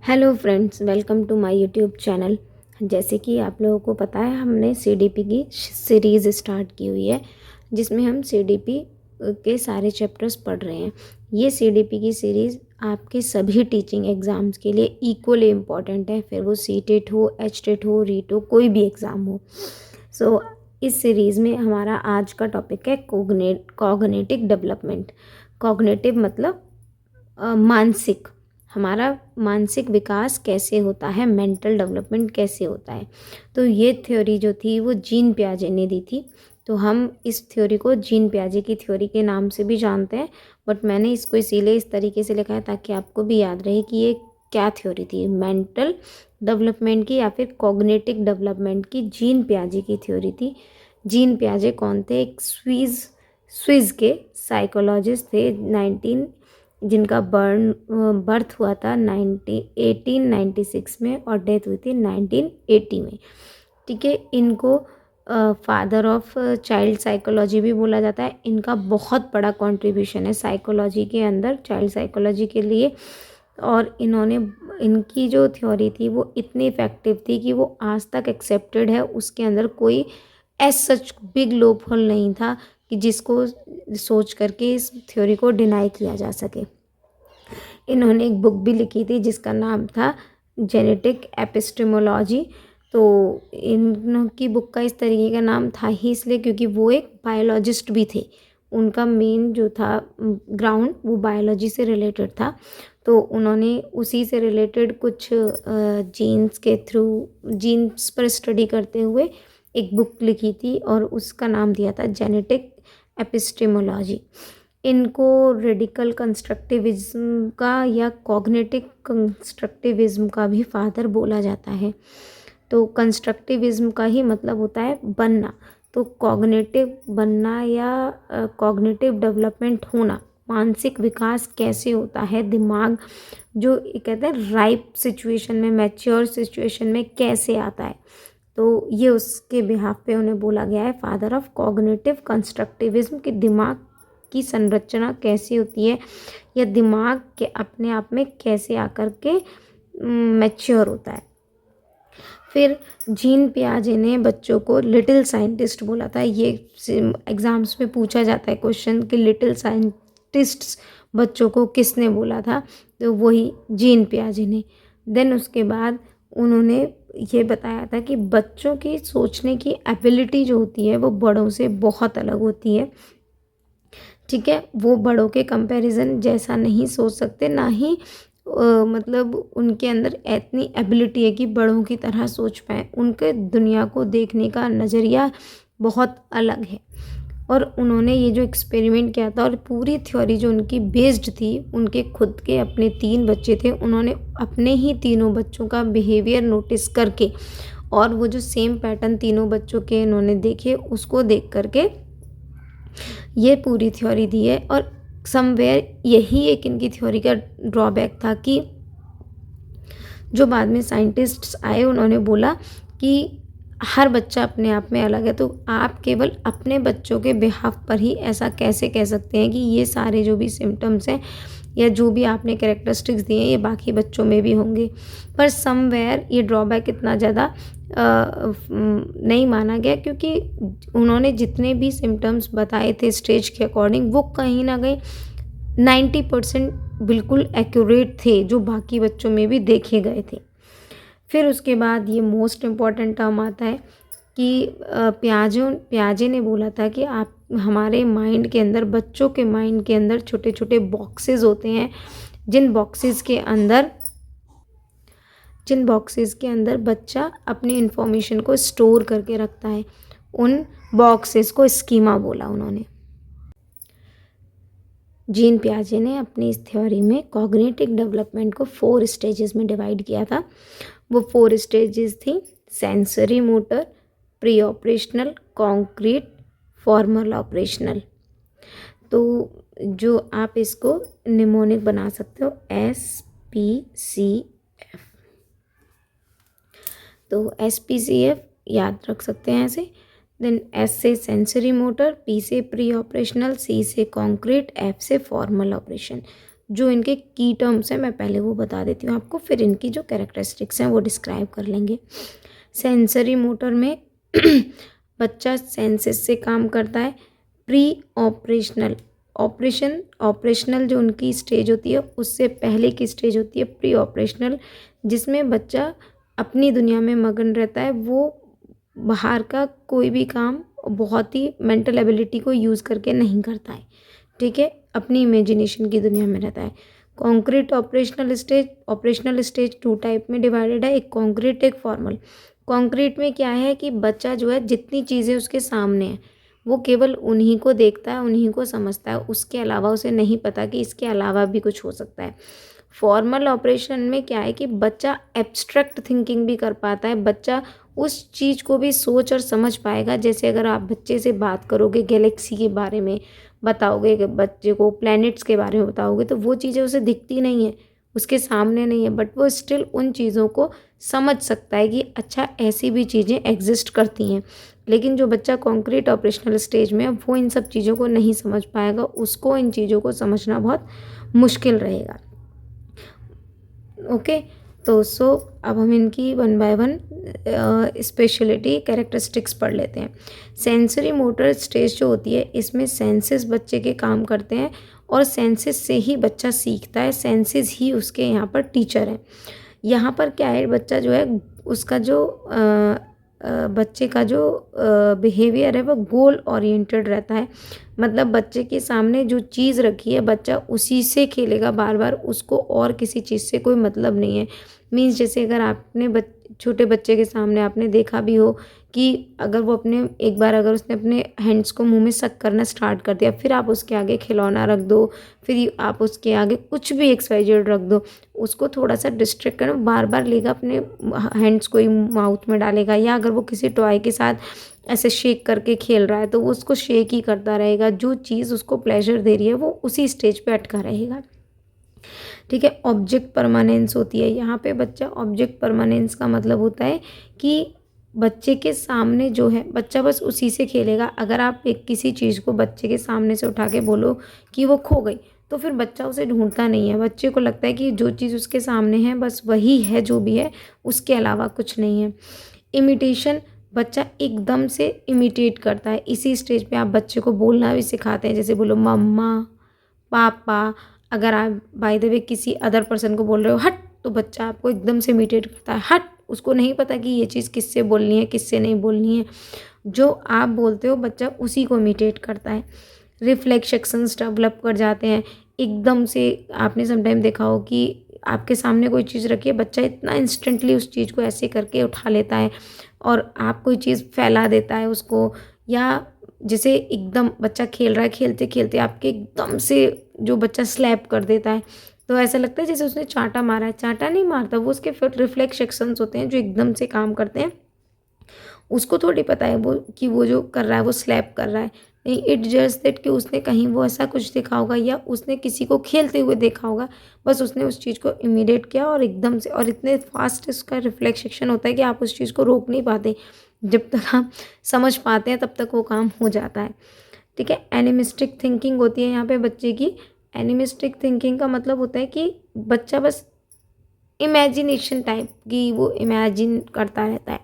Hello friends, welcome to my YouTube channel. जैसे कि आप लोगों को पता है, हमने सीडीपी की सीरीज़ स्टार्ट की हुई है जिसमें हम सीडीपी के सारे चैप्टर्स पढ़ रहे हैं। ये सीडीपी की सीरीज़ आपके सभी टीचिंग एग्ज़ाम्स के लिए इक्वली इम्पॉर्टेंट है, फिर वो सीटेट हो, एचटेट हो, रीट हो, कोई भी एग्ज़ाम हो। सो इस सीरीज़ में हमारा आज का टॉपिक है कॉग्निटिव डेवलपमेंट। कॉग्निटिव मतलब मानसिक, हमारा मानसिक विकास कैसे होता है, मेंटल डेवलपमेंट कैसे होता है। तो ये थ्योरी जो थी वो जीन पियाजे ने दी थी। तो हम इस थ्योरी को जीन पियाजे की थ्योरी के नाम से भी जानते हैं, बट मैंने इसको इसीलिए इस तरीके से लिखा है ताकि आपको भी याद रहे कि ये क्या थ्योरी थी, मेंटल डेवलपमेंट की या फिर कॉग्निटिव डेवलपमेंट की। जीन पियाजे की थ्योरी थी। जीन पियाजे कौन थे? एक स्विस के साइकोलॉजिस्ट थे, जिनका बर्थ हुआ था 1896 में और डेथ हुई थी 1980 में। ठीक है, इनको फादर ऑफ चाइल्ड साइकोलॉजी भी बोला जाता है। इनका बहुत बड़ा कंट्रीब्यूशन है साइकोलॉजी के अंदर, चाइल्ड साइकोलॉजी के लिए। और इनकी जो थ्योरी थी वो इतनी इफ़ेक्टिव थी कि वो आज तक एक्सेप्टेड है। उसके अंदर कोई as such big loophole नहीं था कि जिसको सोच करके इस थ्योरी को डिनाई किया जा सके। इन्होंने एक बुक भी लिखी थी जिसका नाम था जेनेटिक एपिस्टेमोलॉजी। तो इनकी बुक का इस तरीके का नाम था ही इसलिए क्योंकि वो एक बायोलॉजिस्ट भी थे। उनका मेन जो था ग्राउंड वो बायोलॉजी से रिलेटेड था। तो उन्होंने उसी से रिलेटेड कुछ जीन्स पर स्टडी करते हुए एक बुक लिखी थी और उसका नाम दिया था जेनेटिक एपिस्टेमोलॉजी। इनको रेडिकल कंस्ट्रक्टिविज्म का या कॉग्निटिव कंस्ट्रक्टिविज्म का भी फादर बोला जाता है। तो कंस्ट्रक्टिविज्म का ही मतलब होता है बनना। तो कॉग्निटिव बनना या कॉग्निटिव डेवलपमेंट होना, मानसिक विकास कैसे होता है, दिमाग जो कहते हैं राइप सिचुएशन में, मैच्योर सिचुएशन में कैसे आता है। तो ये उसके बिहाफ पे उन्हें बोला गया है फादर ऑफ कॉग्निटिव कंस्ट्रक्टिविज्म, कि दिमाग की संरचना कैसी होती है या दिमाग के अपने आप में कैसे आकर के मैच्योर होता है। फिर जीन पियाजे ने बच्चों को लिटिल साइंटिस्ट बोला था। ये एग्जाम्स में पूछा जाता है क्वेश्चन कि लिटिल साइंटिस्ट्स बच्चों को किसने बोला था, तो वही जीन पियाजे ने। देन उसके बाद उन्होंने ये बताया था कि बच्चों की सोचने की एबिलिटी जो होती है वो बड़ों से बहुत अलग होती है। ठीक है, वो बड़ों के कंपैरिजन जैसा नहीं सोच सकते, ना ही मतलब उनके अंदर इतनी एबिलिटी है कि बड़ों की तरह सोच पाए। उनके दुनिया को देखने का नज़रिया बहुत अलग है। और उन्होंने ये जो एक्सपेरिमेंट किया था और पूरी थ्योरी जो उनकी बेस्ड थी, उनके खुद के अपने 3 बच्चे थे, उन्होंने अपने ही तीनों बच्चों का बिहेवियर नोटिस करके और वो जो सेम पैटर्न तीनों बच्चों के इन्होंने देखे, उसको देख करके ये पूरी थ्योरी दी है। और समवेयर यही एक इनकी थ्योरी का ड्रॉबैक था कि जो बाद में साइंटिस्ट्स आए उन्होंने बोला कि हर बच्चा अपने आप में अलग है, तो आप केवल अपने बच्चों के बिहाफ पर ही ऐसा कैसे कह सकते हैं कि ये सारे जो भी सिम्टम्स हैं या जो भी आपने कैरेक्टरिस्टिक्स दिए हैं ये बाकी बच्चों में भी होंगे। पर समवेयर ये ड्रॉबैक इतना ज़्यादा नहीं माना गया, क्योंकि उन्होंने जितने भी सिम्टम्स बताए थे स्टेज के अकॉर्डिंग, वो कहीं ना कहीं 90% बिल्कुल एक्यूरेट थे जो बाकी बच्चों में भी देखे गए थे। फिर उसके बाद ये मोस्ट इम्पॉर्टेंट टर्म आता है कि पियाजे ने बोला था कि आप हमारे माइंड के अंदर, बच्चों के माइंड के अंदर छोटे छोटे बॉक्सेस होते हैं, जिन बॉक्सेस के अंदर बच्चा अपनी इंफॉर्मेशन को स्टोर करके रखता है। उन बॉक्सेस को स्कीमा बोला उन्होंने। जीन पियाजे ने अपनी इस थ्योरी में कॉग्निटिव डेवलपमेंट को 4 स्टेजेस में डिवाइड किया था। वो 4 स्टेजेस थी: sensory motor, pre operational, concrete, formal operational. तो जो आप इसको निमोनिक बना सकते हो, SPCF। तो SPCF याद रख सकते हैं ऐसे। देन S से सेंसरी मोटर, P से प्री ऑपरेशनल, C से कॉन्क्रीट, F से फॉर्मल ऑपरेशन। जो इनके की टर्म्स हैं मैं पहले वो बता देती हूँ आपको, फिर इनकी जो कैरेक्टरिस्टिक्स हैं वो डिस्क्राइब कर लेंगे। सेंसरी मोटर में बच्चा सेंसेस से काम करता है। प्री ऑपरेशनल, ऑपरेशनल जो उनकी स्टेज होती है उससे पहले की स्टेज होती है प्री ऑपरेशनल, जिसमें बच्चा अपनी दुनिया में मगन रहता है। वो बाहर का कोई भी काम बहुत ही मेंटल एबिलिटी को यूज़ करके नहीं करता है, ठीक है, अपनी इमेजिनेशन की दुनिया में रहता है। कॉन्क्रीट ऑपरेशनल स्टेज 2 टाइप में डिवाइडेड है, एक कॉन्क्रीट एक फॉर्मल। कॉन्क्रीट में क्या है कि बच्चा जो है जितनी चीज़ें उसके सामने हैं वो केवल उन्हीं को देखता है, उन्हीं को समझता है, उसके अलावा उसे नहीं पता कि इसके अलावा भी कुछ हो सकता है। फॉर्मल ऑपरेशन में क्या है कि बच्चा एब्स्ट्रैक्ट थिंकिंग भी कर पाता है, बच्चा उस चीज़ को भी सोच और समझ पाएगा। जैसे अगर आप बच्चे से बात करोगे, गैलेक्सी के बारे में बताओगे, कि बच्चे को प्लैनेट्स के बारे में बताओगे, तो वो चीज़ें उसे दिखती नहीं है, उसके सामने नहीं है, बट वो स्टिल उन चीज़ों को समझ सकता है कि अच्छा ऐसी भी चीज़ें एग्जिस्ट करती हैं। लेकिन जो बच्चा कॉन्क्रीट ऑपरेशनल स्टेज में है वो इन सब चीज़ों को नहीं समझ पाएगा, उसको इन चीज़ों को समझना बहुत मुश्किल रहेगा। ओके, तो अब हम इनकी 1 बाय 1 स्पेशलिटी कैरेक्टरिस्टिक्स पढ़ लेते हैं। सेंसरी मोटर स्टेज जो होती है इसमें सेंसेस बच्चे के काम करते हैं और सेंसेस से ही बच्चा सीखता है, सेंसेस ही उसके यहाँ पर टीचर हैं। यहाँ पर क्या है, बच्चा जो है उसका जो बच्चे का जो बिहेवियर है वो गोल ओरिएंटेड रहता है। मतलब बच्चे के सामने जो चीज़ रखी है बच्चा उसी से खेलेगा बार बार, उसको और किसी चीज़ से कोई मतलब नहीं है। मीन्स जैसे अगर आपने छोटे बच्चे के सामने आपने देखा भी हो कि अगर वो एक बार अगर उसने अपने हैंड्स को मुंह में सक करना स्टार्ट कर दिया, फिर आप उसके आगे खिलौना रख दो, फिर आप उसके आगे कुछ भी XYZ रख दो, उसको थोड़ा सा डिस्ट्रैक्ट करना, बार बार लेगा अपने हैंड्स को ही माउथ में डालेगा। या अगर वो किसी टॉय के साथ ऐसे शेक करके खेल रहा है तो वो उसको शेक ही करता रहेगा, जो चीज़ उसको प्लेजर दे रही है वो उसी स्टेज पे अटका रहेगा, ठीक है। ऑब्जेक्ट परमानेंस होती है यहाँ पे बच्चा, ऑब्जेक्ट परमानेंस का मतलब होता है कि बच्चे के सामने जो है बच्चा बस उसी से खेलेगा। अगर आप किसी चीज़ को बच्चे के सामने से उठा के बोलो कि वो खो गई, तो फिर बच्चा उसे ढूंढता नहीं है, बच्चे को लगता है कि जो चीज़ उसके सामने है बस वही है जो भी है, उसके अलावा कुछ नहीं है। इमिटेशन, बच्चा एकदम से इमिटेट करता है। इसी स्टेज पे आप बच्चे को बोलना भी सिखाते हैं, जैसे बोलो मम्मा, पापा। अगर आप बाय द वे किसी अदर पर्सन को बोल रहे हो हट, तो बच्चा आपको एकदम से इमिटेट करता है हट, उसको नहीं पता कि ये चीज़ किससे बोलनी है किससे नहीं बोलनी है। जो आप बोलते हो बच्चा उसी को इमिटेट करता है। रिफ्लेक्स एक्शंस डेवलप कर जाते हैं एकदम से। आपने समटाइम देखा हो कि आपके सामने कोई चीज़ रखी है, बच्चा इतना इंस्टेंटली उस चीज़ को ऐसे करके उठा लेता है और आप कोई चीज़ फैला देता है उसको, या जैसे एकदम बच्चा खेल रहा है, खेलते खेलते आपके एकदम से जो बच्चा स्लैप कर देता है, तो ऐसा लगता है जैसे उसने चांटा मारा है। चांटा नहीं मारता, वो उसके फिर रिफ्लेक्स एक्शंस होते हैं जो एकदम से काम करते हैं। उसको थोड़ी पता है वो कि वो जो कर रहा है वो स्लैप कर रहा है, नहीं, इट जस्ट दैट कि उसने कहीं वो ऐसा कुछ देखा होगा या उसने किसी को खेलते हुए देखा होगा, बस उसने उस चीज़ को इमीडिएट किया और एकदम से, और इतने फास्ट इसका रिफ्लेक्स एक्शन होता है कि आप उस चीज़ को रोक नहीं पाते। जब तक आप समझ पाते हैं तब तक वो काम हो जाता है, ठीक है। एनिमिस्टिक थिंकिंग होती है यहाँ पे बच्चे की। एनिमिस्टिक थिंकिंग का मतलब होता है कि बच्चा बस इमेजिनेशन टाइप की वो इमेजिन करता रहता है।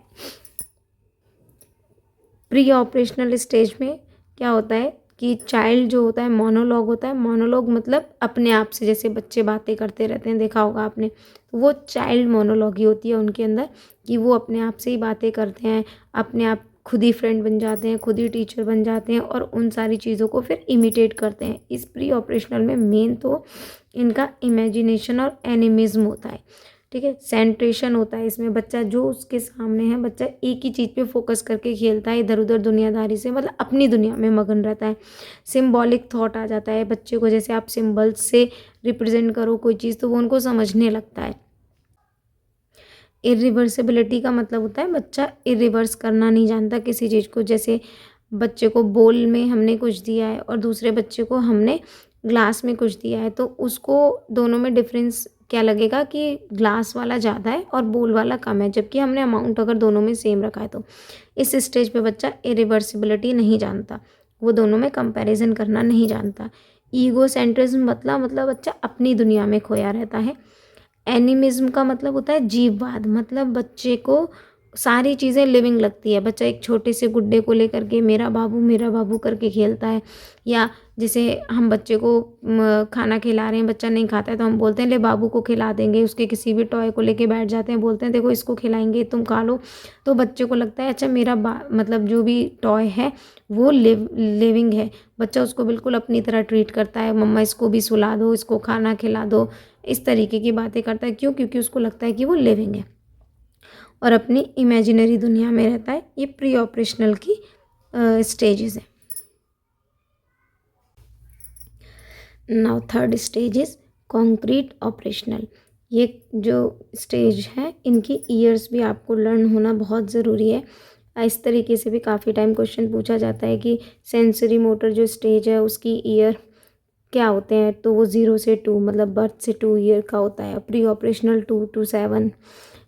प्री ऑपरेशनल स्टेज में क्या होता है कि चाइल्ड जो होता है मोनोलॉग होता है। मोनोलॉग मतलब अपने आप से, जैसे बच्चे बातें करते रहते हैं, देखा होगा आपने, तो वो चाइल्ड मोनोलॉग ही होती है उनके अंदर, कि वो अपने आप से ही बातें करते हैं, अपने आप खुद ही फ्रेंड बन जाते हैं, खुद ही टीचर बन जाते हैं और उन सारी चीज़ों को फिर इमिटेट करते हैं। इस प्री ऑपरेशनल में मेन तो इनका इमेजिनेशन और एनिमिज्म होता है, ठीक है। सेंट्रेशन होता है इसमें, बच्चा जो उसके सामने है बच्चा एक ही चीज़ पे फोकस करके खेलता है, इधर उधर दुनियादारी से मतलब अपनी दुनिया में मगन रहता है। सिम्बॉलिक थॉट आ जाता है बच्चे को, जैसे आप सिम्बल्स से रिप्रेजेंट करो कोई चीज़ तो वो उनको समझने लगता है। इरिवर्सिबिलिटी का मतलब होता है बच्चा इरिवर्स करना नहीं जानता किसी चीज़ को। जैसे बच्चे को बोल में हमने कुछ दिया है और दूसरे बच्चे को हमने ग्लास में कुछ दिया है, तो उसको दोनों में डिफरेंस क्या लगेगा कि ग्लास वाला ज़्यादा है और बोल वाला कम है, जबकि हमने अमाउंट अगर दोनों में सेम रखा है। तो इस स्टेज पे बच्चा इरिवर्सिबिलिटी नहीं जानता, वो दोनों में कंपैरिजन करना नहीं जानता। ईगो सेंट्रिज्म मतलब बच्चा अपनी दुनिया में खोया रहता है। एनिमिज्म का मतलब होता है जीववाद, मतलब बच्चे को सारी चीज़ें लिविंग लगती है। बच्चा एक छोटे से गुड्डे को लेकर के मेरा बाबू करके खेलता है। या जैसे हम बच्चे को खाना खिला रहे हैं, बच्चा नहीं खाता है तो हम बोलते हैं ले बाबू को खिला देंगे। उसके किसी भी टॉय को लेके बैठ जाते हैं, बोलते हैं देखो इसको खिलाएंगे, तुम खा लो। तो बच्चे को लगता है अच्छा मेरा मतलब जो भी टॉय है वो लिविंग है। बच्चा उसको बिल्कुल अपनी तरह ट्रीट करता है, मम्मा इसको भी सुला दो, इसको खाना खिला दो, इस तरीके की बातें करता है। क्यों? क्योंकि उसको लगता है कि वो लिविंग है और अपनी इमेजिनरी दुनिया में रहता है। ये प्री ऑपरेशनल की स्टेजेस है। Now third stage is concrete operational. ये जो स्टेज है इनकी ईयर्स भी आपको लर्न होना बहुत ज़रूरी है। इस तरीके से भी काफ़ी टाइम क्वेश्चन पूछा जाता है कि सेंसरी मोटर जो स्टेज है उसकी ईयर क्या होते हैं, तो वो 0 से 2 मतलब बर्थ से 2 ईयर का होता है। Pre operational 2 to 7,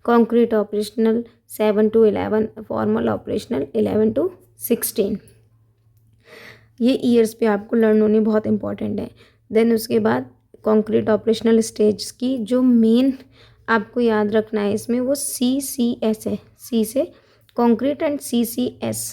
concrete operational 7 to 11, formal operational 11 to 16। ये ईयर्स पे आपको लर्न होनी बहुत इंपॉर्टेंट है। देन उसके बाद कॉन्क्रीट ऑपरेशनल स्टेज की जो मेन आपको याद रखना है इसमें वो CCS है। C से कॉन्क्रीट एंड CCS।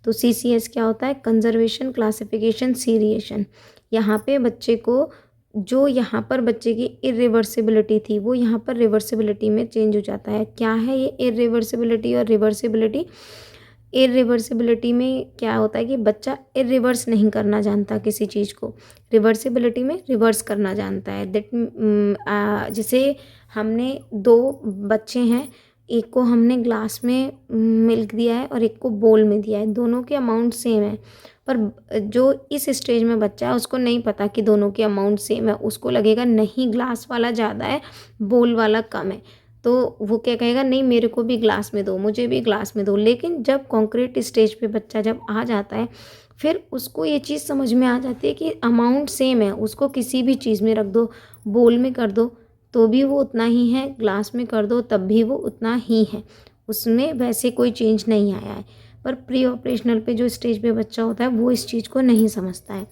तो CCS क्या होता है? Conservation, classification, seriation. यहाँ पे बच्चे को जो यहाँ पर बच्चे की इरिवर्सिबिलिटी थी वो यहाँ पर रिवर्सिबिलिटी में चेंज हो जाता है। क्या है ये इरिवर्सिबिलिटी और रिवर्सिबिलिटी? इरिवर्सिबिलिटी में क्या होता है कि बच्चा इरिवर्स नहीं करना जानता किसी चीज़ को, रिवर्सिबिलिटी में रिवर्स करना जानता है। जैसे हमने 2 बच्चे हैं, एक को हमने ग्लास में मिल्क दिया है और एक को बोल में दिया है, दोनों के अमाउंट सेम है। पर जो इस स्टेज में बच्चा है उसको नहीं पता कि दोनों के अमाउंट सेम है, उसको लगेगा नहीं ग्लास वाला ज़्यादा है, बोल वाला कम है। तो वो क्या कहेगा नहीं मेरे को भी ग्लास में दो, मुझे भी ग्लास में दो। लेकिन जब कॉन्क्रीट स्टेज पे बच्चा जब आ जाता है फिर उसको ये चीज़ समझ में आ जाती है कि अमाउंट सेम है, उसको किसी भी चीज़ में रख दो, बोल में कर दो तो भी वो उतना ही है, ग्लास में कर दो तब भी वो उतना ही है, उसमें वैसे कोई चेंज नहीं आया है। पर प्री ऑपरेशनल पे जो स्टेज पे बच्चा होता है वो इस चीज़ को नहीं समझता है।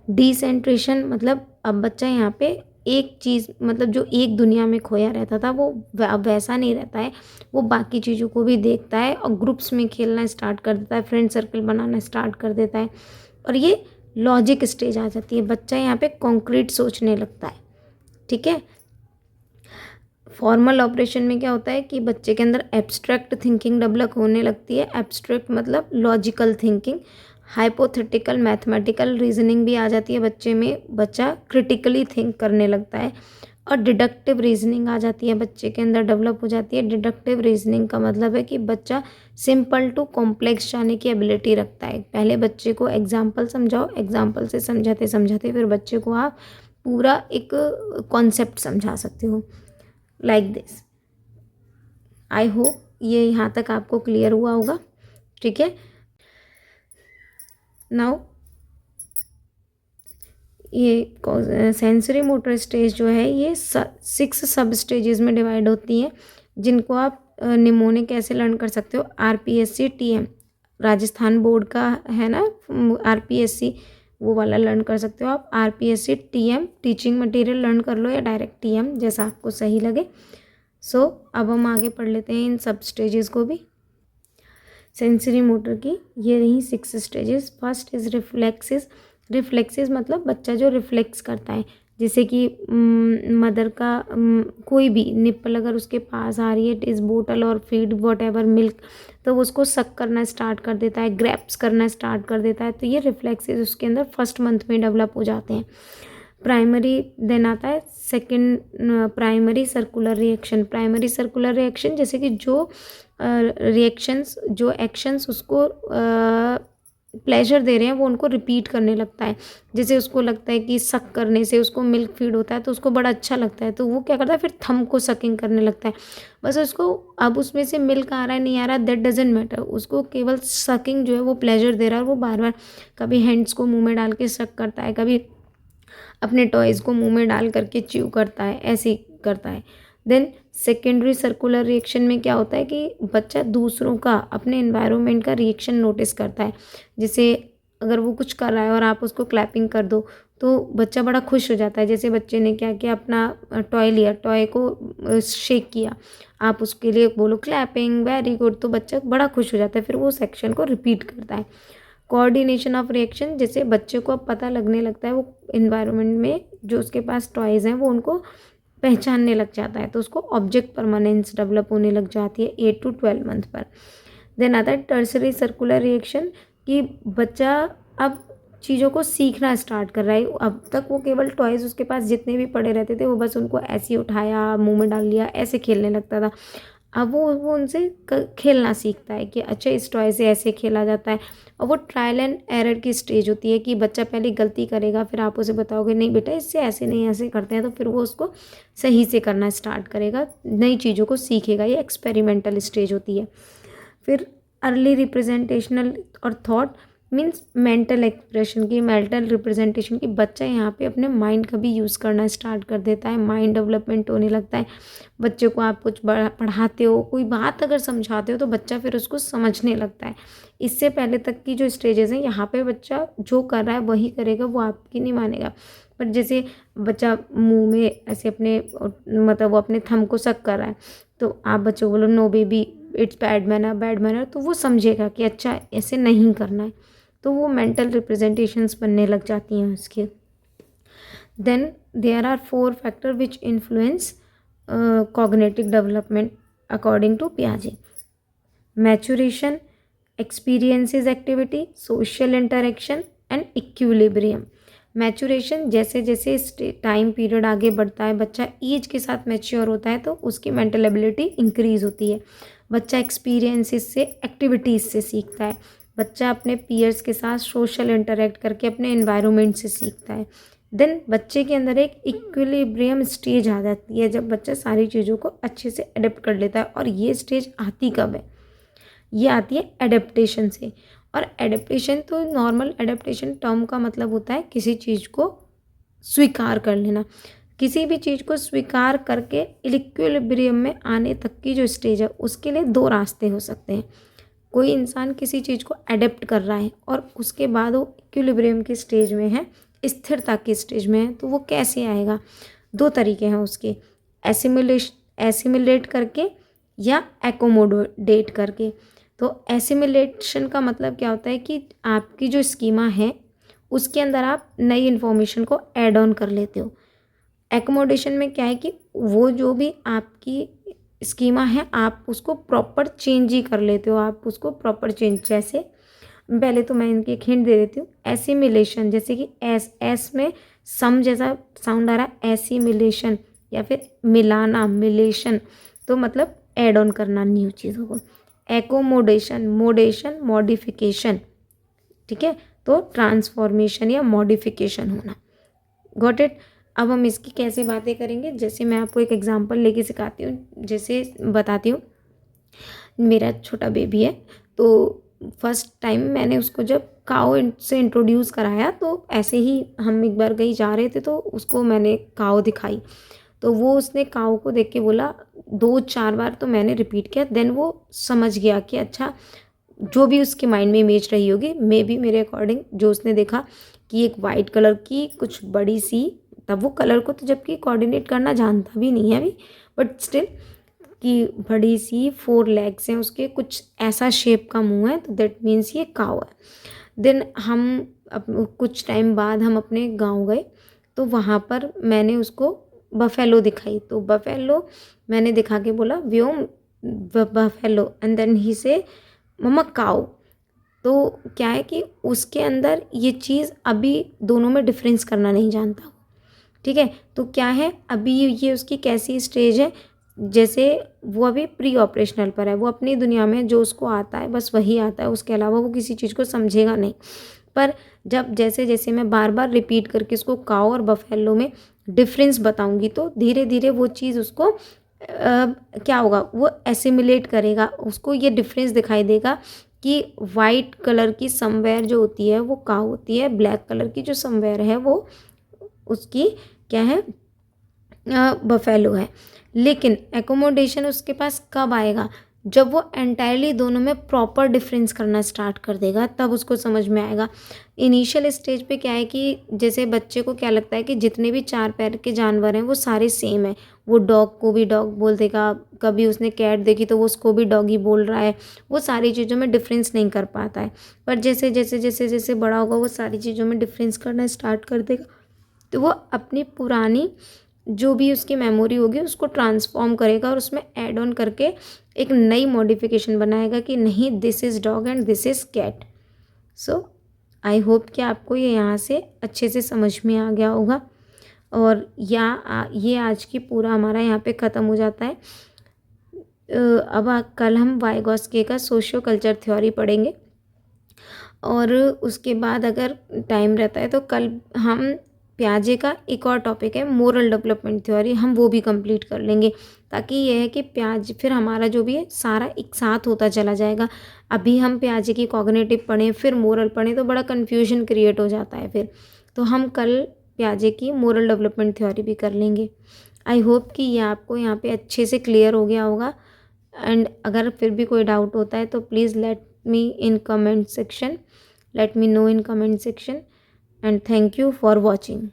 डिसेंट्रेशन मतलब अब बच्चा यहाँ पे एक चीज़ मतलब जो एक दुनिया में खोया रहता था वो अब वैसा नहीं रहता है, वो बाकी चीज़ों को भी देखता है और ग्रुप्स में खेलना स्टार्ट कर देता है, फ्रेंड सर्कल बनाना स्टार्ट कर देता है और ये लॉजिक स्टेज आ जाती है। बच्चा यहाँ पे कॉन्क्रीट सोचने लगता है। ठीक है। फॉर्मल ऑपरेशन में क्या होता है कि बच्चे के अंदर एब्स्ट्रैक्ट थिंकिंग डेवलप होने लगती है। एब्स्ट्रैक्ट मतलब logical thinking, hypothetical mathematical reasoning भी आ जाती है बच्चे में। बच्चा क्रिटिकली थिंक करने लगता है और डिडक्टिव रीजनिंग आ जाती है बच्चे के अंदर, डेवलप हो जाती है। डिडक्टिव रीजनिंग का मतलब है कि बच्चा सिंपल टू कॉम्प्लेक्स जाने की एबिलिटी रखता है। पहले बच्चे को एग्जाम्पल समझाओ, एग्जाम्पल से समझाते समझाते फिर बच्चे को आप पूरा एक कॉन्सेप्ट समझा सकते हो, लाइक दिस। आई होप ये यहाँ तक आपको क्लियर हुआ होगा। ठीक है। नाउ ये सेंसरी मोटर स्टेज जो है ये 6 सब स्टेजेस में डिवाइड होती हैं, जिनको आप निमोनिक ऐसे लर्न कर सकते हो। RPSC TM राजस्थान बोर्ड का है ना, RPSC वो वाला लर्न कर सकते हो आप। RPSC TM teaching material learn कर लो या डायरेक्ट TM जैसा आपको सही लगे। सो अब हम आगे पढ़ लेते हैं इन सब स्टेजेस को भी। सेंसरी मोटर की ये रही 6 stages. First is reflexes. Reflexes मतलब बच्चा जो रिफ्लेक्स करता है, जैसे कि मदर का कोई भी निप्पल अगर उसके पास आ रही है, इस बोतल और फीड वॉट एवर मिल्क, तो वो उसको सक करना स्टार्ट कर देता है, ग्रैप्स करना स्टार्ट कर देता है। तो ये रिफ्लेक्सेस उसके अंदर फर्स्ट मंथ में डेवलप हो जाते हैं। प्राइमरी देन आता है second primary circular reaction. Primary circular reaction जैसे कि जो रिएक्शंस जो एक्शंस उसको प्लेजर दे रहे हैं वो उनको रिपीट करने लगता है। जैसे उसको लगता है कि सक करने से उसको मिल्क फीड होता है तो उसको बड़ा अच्छा लगता है, तो वो क्या करता है फिर थंब को सकिंग करने लगता है। बस उसको अब उसमें से मिल्क आ रहा है नहीं आ रहा दैट डजेंट मैटर, उसको केवल सकिंग जो है वो प्लेजर दे रहा है। और वो बार बार कभी हैंड्स को मुँह में डाल के सक करता है, कभी अपने टॉयज़ को मुंह में डाल करके च्यू करता है, ऐसे ही करता है। देन सेकेंडरी सर्कुलर रिएक्शन में क्या होता है कि बच्चा दूसरों का अपने एनवायरनमेंट का रिएक्शन नोटिस करता है। जैसे अगर वो कुछ कर रहा है और आप उसको क्लैपिंग कर दो, तो बच्चा बड़ा खुश हो जाता है। जैसे बच्चे ने क्या किया, अपना टॉय लिया, टॉय को शेक किया, आप उसके लिए बोलो क्लैपिंग, वेरी गुड, तो बच्चा बड़ा खुश हो जाता है, फिर वो सेक्शन को रिपीट करता है। कोऑर्डिनेशन ऑफ रिएक्शन, जैसे बच्चे को अब पता लगने लगता है, वो इन्वायरमेंट में जो उसके पास टॉयज़ हैं वो उनको पहचानने लग जाता है, तो उसको ऑब्जेक्ट परमानेंस डेवलप होने लग जाती है 8 to 12 मंथ पर। देन आता है टर्सरी सर्कुलर रिएक्शन, कि बच्चा अब चीज़ों को सीखना स्टार्ट कर रहा है। अब तक वो केवल टॉयज़ उसके पास जितने भी पड़े रहते थे वो बस उनको ऐसे ही उठाया, मुंह में डाल लिया, ऐसे खेलने लगता था। अब वो उनसे खेलना सीखता है कि अच्छा इस टॉय से ऐसे खेला जाता है। और वो ट्रायल एंड एरर की स्टेज होती है कि बच्चा पहले गलती करेगा, फिर आप उसे बताओगे नहीं बेटा इससे ऐसे नहीं, ऐसे करते हैं, तो फिर वो उसको सही से करना स्टार्ट करेगा, नई चीज़ों को सीखेगा। ये एक्सपेरिमेंटल स्टेज होती है। फिर अर्ली रिप्रेजेंटेशनल और थॉट मीन्स मेंटल एक्सप्रेशन की, मेंटल रिप्रेजेंटेशन की, बच्चा यहाँ पे अपने माइंड का भी यूज़ करना स्टार्ट कर देता है, माइंड डेवलपमेंट होने लगता है। बच्चे को आप कुछ पढ़ाते हो, कोई बात अगर समझाते हो तो बच्चा फिर उसको समझने लगता है। इससे पहले तक की जो स्टेजेस हैं यहाँ पे बच्चा जो कर रहा है वही करेगा, वो आपकी नहीं मानेगा। पर जैसे बच्चा मुंह में ऐसे अपने मतलब वो अपने थंब को सक कर रहा है, तो आप बच्चों को बोलो no baby it's bad manner, bad manner, तो वो समझेगा कि अच्छा ऐसे नहीं करना है, तो वो मेंटल रिप्रेजेंटेशंस बनने लग जाती हैं उसकी। Then there are 4 factor which influence cognitive development according to पियाजे: maturation, experiences activity, social interaction and equilibrium. Maturation, जैसे जैसे टाइम पीरियड आगे बढ़ता है, बच्चा एज के साथ मैच्योर होता है तो उसकी मेंटल एबिलिटी इंक्रीज होती है। बच्चा एक्सपीरियंसेस से, एक्टिविटीज़ से सीखता है। बच्चा अपने पीयर्स के साथ सोशल इंटरेक्ट करके अपने एनवायरनमेंट से सीखता है। देन बच्चे के अंदर एक इक्विलिब्रियम स्टेज आ जाती है, जब बच्चा सारी चीज़ों को अच्छे से अडेप्ट कर लेता है। और ये स्टेज आती कब है? ये आती है एडेप्टेशन से। और एडेप्टेशन तो नॉर्मल एडेप्टेशन टर्म का मतलब होता है किसी चीज़ को स्वीकार कर लेना। किसी भी चीज़ को स्वीकार करके इक्विलिब्रियम में आने तक की जो स्टेज है उसके लिए 2 रास्ते हो सकते हैं। कोई इंसान किसी चीज़ को एडेप्ट कर रहा है और उसके बाद वो इक्विलिब्रियम की स्टेज में है, स्थिरता की स्टेज में है, तो वो कैसे आएगा? 2 तरीके हैं उसके, एसिमिलेट करके या एकोमोडेट करके। तो एसिमिलेशन का मतलब क्या होता है कि आपकी जो स्कीमा है उसके अंदर आप नई इन्फॉर्मेशन को ऐड ऑन कर लेते हो। एकोमोडेशन में क्या है कि वो जो भी आपकी स्कीमा है आप उसको प्रॉपर चेंज ही कर लेते हो, आप उसको प्रॉपर चेंज। जैसे पहले तो मैं इनकी एक हिंट दे देती हूँ। एसिमिलेशन, जैसे कि एस में सम जैसा साउंड आ रहा है, एसिमिलेशन, या फिर मिलाना, मिलेशन, तो मतलब ऐड ऑन करना न्यू चीज़ों को। एकोमोडेशन, मोडेशन, मॉडिफिकेशन, ठीक है, तो ट्रांसफॉर्मेशन या मॉडिफिकेशन होना। Got it? अब हम इसकी कैसे बातें करेंगे, जैसे मैं आपको एक एग्जांपल लेके सिखाती हूँ। जैसे बताती हूँ, मेरा छोटा बेबी है, तो फर्स्ट टाइम मैंने उसको जब काऊ से इंट्रोड्यूस कराया, तो ऐसे ही हम एक बार कहीं जा रहे थे तो उसको मैंने काऊ दिखाई, तो वो उसने काऊ को देख के बोला 2-4 बार, तो मैंने रिपीट किया। देन वो समझ गया कि अच्छा, जो भी उसके माइंड में इमेज रही होगी, मे बी मेरे अकॉर्डिंग जो उसने देखा कि एक वाइट कलर की कुछ बड़ी सी, तब वो कलर को तो जबकि कोऑर्डिनेट करना जानता भी नहीं है अभी, बट स्टिल, कि बड़ी सी 4 लेग्स हैं उसके, कुछ ऐसा शेप का मुंह है, तो दैट मीन्स ये काऊ है। देन हम कुछ टाइम बाद हम अपने गांव गए, तो वहाँ पर मैंने उसको बफेलो दिखाई, तो बफेलो मैंने दिखा के बोला व्योम बफेलो, एंड देन ही से मम्मा काऊ। तो क्या है कि उसके अंदर ये चीज़ अभी दोनों में डिफरेंस करना नहीं जानता, ठीक है। तो क्या है, अभी ये उसकी कैसी स्टेज है, जैसे वो अभी प्री ऑपरेशनल पर है, वो अपनी दुनिया में जो उसको आता है बस वही आता है, उसके अलावा वो किसी चीज़ को समझेगा नहीं। पर जब जैसे जैसे मैं बार बार रिपीट करके उसको काऊ और बफेलो में डिफरेंस बताऊंगी, तो धीरे धीरे वो चीज़ उसको क्या होगा, वो एसिमिलेट करेगा, उसको ये डिफरेंस दिखाई देगा कि वाइट कलर की समवेयर जो होती है वो काऊ होती है, ब्लैक कलर की जो समवेयर है वो उसकी क्या है, बफेलो है। लेकिन एकोमोडेशन उसके पास कब आएगा, जब वो एंटायरली दोनों में प्रॉपर डिफरेंस करना स्टार्ट कर देगा तब उसको समझ में आएगा। इनिशियल स्टेज पे क्या है कि जैसे बच्चे को क्या लगता है कि जितने भी चार पैर के जानवर हैं वो सारे सेम हैं। वो डॉग को भी डॉग बोल देगा, कभी उसने कैट देखी तो वो उसको भी डॉगी बोल रहा है। वो सारी चीज़ों में डिफरेंस नहीं कर पाता है। पर जैसे जैसे जैसे जैसे बड़ा होगा वो सारी चीज़ों में डिफरेंस करना स्टार्ट कर देगा। तो वो अपनी पुरानी जो भी उसकी मेमोरी होगी उसको ट्रांसफॉर्म करेगा और उसमें ऐड ऑन करके एक नई मॉडिफिकेशन बनाएगा कि नहीं, this is dog and this is cat. So I hope कि आपको ये यहाँ से अच्छे से समझ में आ गया होगा। और ये आज की पूरा हमारा यहाँ पे ख़त्म हो जाता है। कल हम वाइगॉस्की का सोशियो कल्चर थ्योरी पढ़ेंगे और उसके बाद अगर टाइम रहता है तो कल हम पियाजे का एक और टॉपिक है मोरल डेवलपमेंट थ्योरी, हम वो भी कंप्लीट कर लेंगे। ताकि ये है कि फिर हमारा जो भी है सारा एक साथ होता चला जाएगा। अभी हम पियाजे की कॉग्निटिव पढ़ें फिर मोरल पढ़ें तो बड़ा कन्फ्यूजन क्रिएट हो जाता है फिर। तो हम कल पियाजे की मोरल डेवलपमेंट थ्योरी भी कर लेंगे। आई होप कि ये आपको यहाँ पे अच्छे से क्लियर हो गया होगा। एंड अगर फिर भी कोई डाउट होता है तो please let me in comment section, let me know in comment section, and thank you for watching.